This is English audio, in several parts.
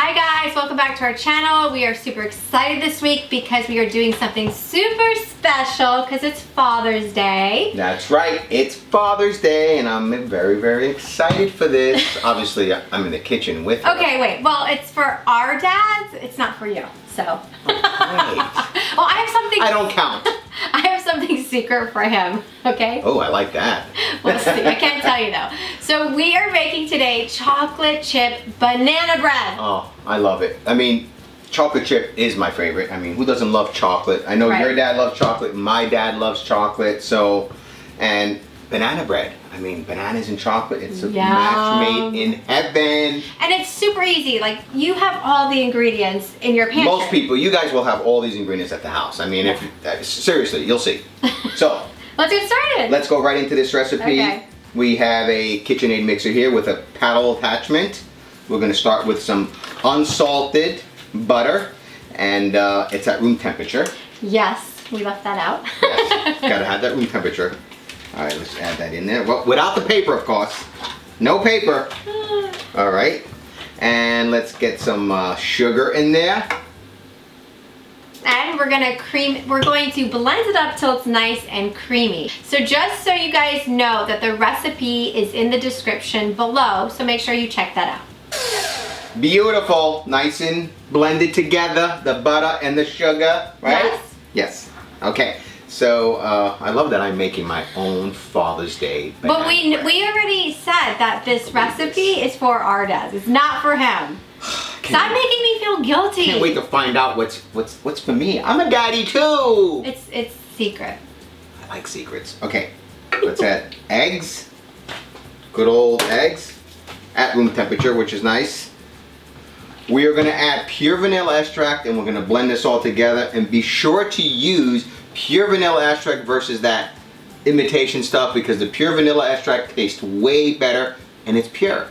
Hi guys, welcome back to our channel. We are super excited this week because we are doing something super special because it's Father's Day. That's right, it's Father's Day and I'm very, very excited for this. Obviously, I'm in the kitchen with her. Okay, wait, well, it's for our dads, it's not for you, so. Well, I have something. I don't count. I have something secret for him, okay? Oh, I like that. We'll see, I can't tell you though. So we are making today chocolate chip banana bread. Oh, I love it. I mean, chocolate chip is my favorite. I mean, who doesn't love chocolate? I know your dad loves chocolate, my dad loves chocolate, so, and banana bread. I mean, bananas and chocolate, it's a match made in heaven. And it's super easy. Like, you have all the ingredients in your pantry. Most people, you guys will have all these ingredients at the house. I mean, seriously, you'll see. So, let's get started. Let's go right into this recipe. Okay. We have a KitchenAid mixer here with a paddle attachment. We're going to start with some unsalted butter, and it's at room temperature. Yes, we left that out. Yes, gotta have that room temperature. All right, let's add that in there. Well, without the paper, of course. No paper. All right, and let's get some sugar in there. And we're going to blend it up till it's nice and creamy. So just so you guys know that the recipe is in the description below, so make sure you check that out. Beautiful, nice and blended together, the butter and the sugar, right? Yes. Yes. Okay. So I love that I'm making my own Father's Day banana But we bread. already said that this recipe is for our dads. It's not for him. Stop making me feel guilty. Can't wait to find out what's for me. I'm a daddy too. It's secret. I like secrets. Okay, let's add eggs. Good old eggs at room temperature, which is nice. We are going to add pure vanilla extract and we're going to blend this all together, and be sure to use pure vanilla extract versus that imitation stuff, because the pure vanilla extract tastes way better and it's pure.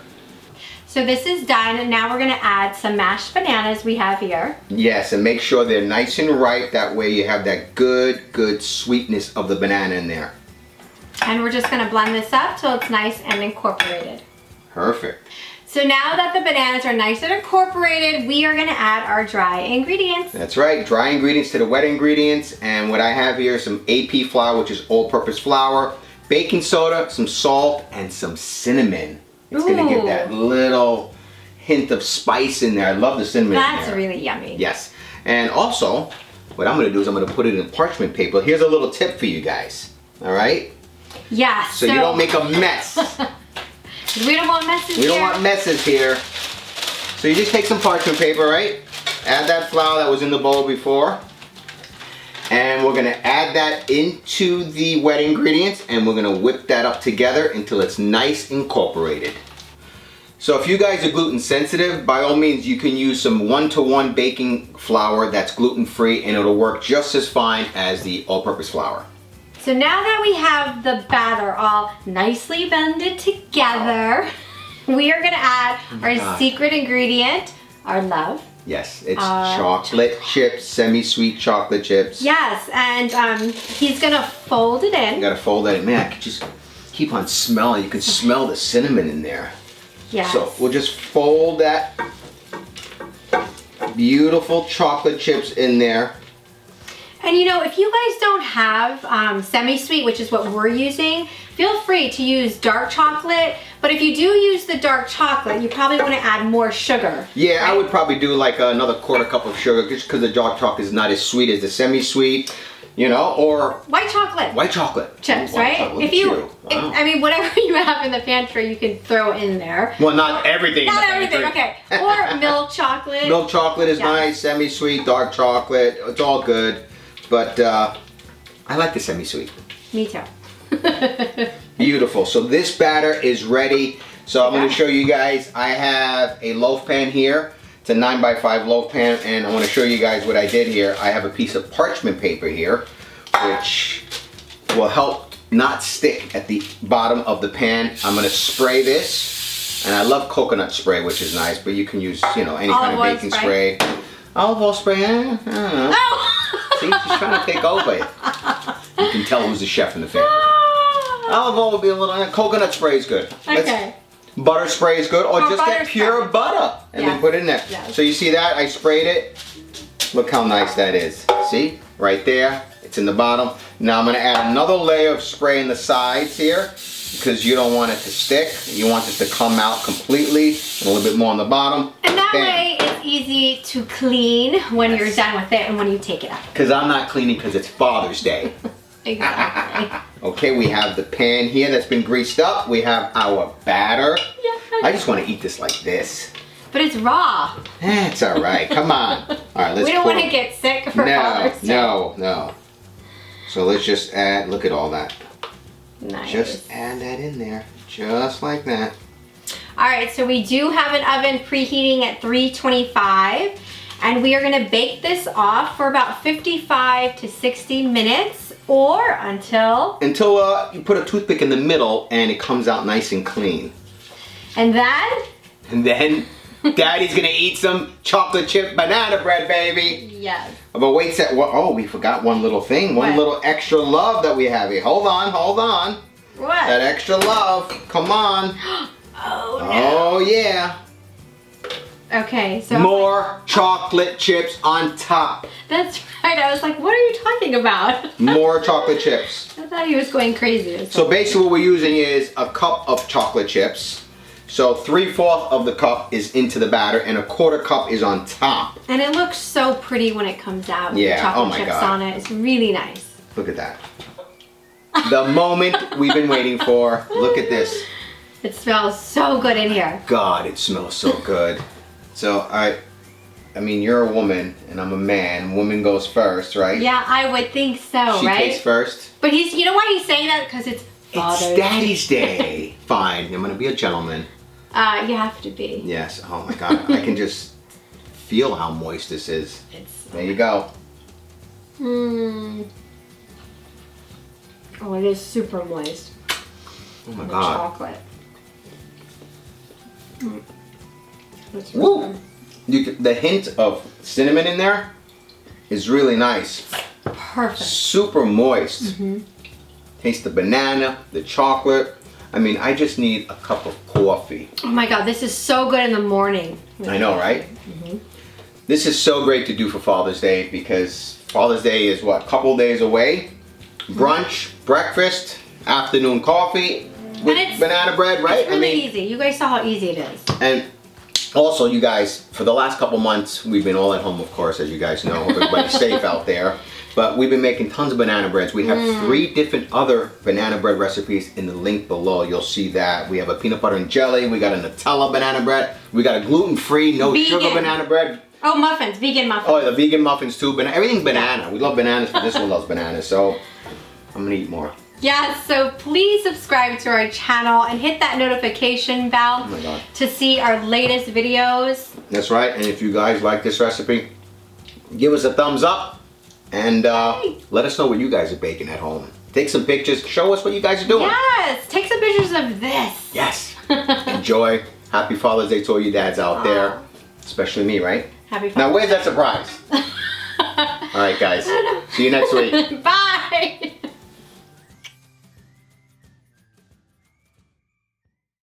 So this is done, and now we're gonna add some mashed bananas we have here. Yes, and make sure they're nice and ripe. That way you have that good sweetness of the banana in there. And we're just gonna blend this up till it's nice and incorporated. Perfect. So now that the bananas are nice and incorporated, we are gonna add our dry ingredients. That's right, dry ingredients to the wet ingredients. And what I have here is some AP flour, which is all-purpose flour, baking soda, some salt, and some cinnamon. It's gonna give that little hint of spice in there. I love the cinnamon in there. That's really yummy. Yes. And also, what I'm gonna do is I'm gonna put it in parchment paper. Here's a little tip for you guys. All right? Yeah. So you don't make a mess. We don't want messes here. We don't want messes here. So you just take some parchment paper, right? Add that flour that was in the bowl before. And we're gonna add that into the wet ingredients, and we're gonna whip that up together until it's nice incorporated. So if you guys are gluten sensitive, by all means you can use some 1-to-1 baking flour that's gluten-free, and it'll work just as fine as the all-purpose flour. So now that we have the batter all nicely blended together, we are gonna add our secret ingredient, our love. Yes, it's chocolate chips, semi-sweet chocolate chips. Yes, and he's gonna fold it in. You gotta fold that in. Man, I could just keep on smelling. You can smell the cinnamon in there. Yes. So we'll just fold that beautiful chocolate chips in there. And you know, if you guys don't have semi-sweet, which is what we're using, feel free to use dark chocolate. But if you do use the dark chocolate, you probably want to add more sugar. Yeah, right? I would probably do like another quarter cup of sugar, just because the dark chocolate is not as sweet as the semi-sweet, you know, or white chocolate. White chocolate Chips, white right? Chocolate. If you, Wow. I mean, whatever you have in the pantry, you can throw in there. Well, not everything. Not everything, okay. Or milk chocolate. Milk chocolate is nice, semi-sweet, dark chocolate, it's all good. But I like the semi-sweet. Me too. Beautiful. So this batter is ready. So I'm going to show you guys. I have a loaf pan here. It's a 9x5 loaf pan, and I want to show you guys what I did here. I have a piece of parchment paper here, which will help not stick at the bottom of the pan. I'm going to spray this, and I love coconut spray, which is nice, but you can use, you know, any kind of baking spray. Olive oil spray, I don't know. Oh! See, she's trying to take over. You can tell who's the chef in the family. Olive oil will be a little, coconut spray is good. Okay. Butter spray is good, or just butter get pure spray. butter and then put it in there. Yes. So you see that? I sprayed it. Look how nice that is. See? Right there. It's in the bottom. Now I'm going to add another layer of spray in the sides here because you don't want it to stick. You want this to come out completely and a little bit more on the bottom. And that Bam. way it's easy to clean when you're done with it and when you take it out. Because I'm not cleaning because it's Father's Day. Exactly. Okay, we have the pan here that's been greased up. We have our batter. Yeah. I just want to eat this like this. But it's raw. It's all right. Come on. All right, let's We don't pour- want to get sick for Father's Day. No. So let's just add, look at all that. Nice. Just add that in there, just like that. All right, so we do have an oven preheating at 325, and we are gonna bake this off for about 55 to 60 minutes, or until You put a toothpick in the middle and it comes out nice and clean. and then And then Daddy's gonna eat some chocolate chip banana bread, baby. yes. But wait, oh, we forgot one little thing, one What? little extra love that we have here. Hold on. What? That extra love, come on. Oh no. Oh yeah. Okay, so More chocolate chips on top. that's right. I was like, what are you talking about? More chocolate chips. I thought he was going crazy. So basically what we're using is a cup of chocolate chips. So 3/4 of the cup is into the batter and 1/4 cup is on top. And it looks so pretty when it comes out with Yeah, the chocolate oh my chips God. on it. It's really nice. Look at that. The moment we've been waiting for. Look at this. It smells so good in here. God, it smells so good. So I mean, you're a woman and I'm a man. Woman goes first, right? Yeah, I would think so, She right? tastes first. But you know why he's saying that? Because it's Father's It's Daddy's Day. Fine, I'm gonna be a gentleman. You have to be. Yes. Oh my God, I can just feel how moist this is. There you go. Oh, it is super moist. Oh my The God. chocolate. That's really Woo! The hint of cinnamon in there is really nice. perfect. Super moist. Taste the banana, the chocolate. I mean, I just need a cup of coffee. Oh my God, this is so good in the morning. I know, right? This is so great to do for Father's Day because Father's Day is what, a couple days away? Brunch, breakfast, afternoon coffee with it's- banana bread, right? It's really easy. You guys saw how easy it is. And also, you guys, for the last couple months, we've been all at home, of course, as you guys know. Everybody's safe out there. But we've been making tons of banana breads. We have 3 different other banana bread recipes in the link below. You'll see that. We have a peanut butter and jelly. We got a Nutella banana bread. We got a gluten-free, no Vegan. sugar banana bread. Oh, muffins, vegan muffins. Oh, the vegan muffins too. Everything's banana. We love bananas, but this one loves bananas. So I'm gonna eat more. Yeah, so please subscribe to our channel and hit that notification bell Oh my God. to see our latest videos. That's right. And if you guys like this recipe, give us a thumbs up and let us know what you guys are baking at home. Take some pictures. Show us what you guys are doing. Yes, take some pictures of this. Yes. Enjoy. Happy Father's Day to all you dads out there. Especially me, right? Happy Now, Father's where's that surprise? All right, guys. See you next week. Bye.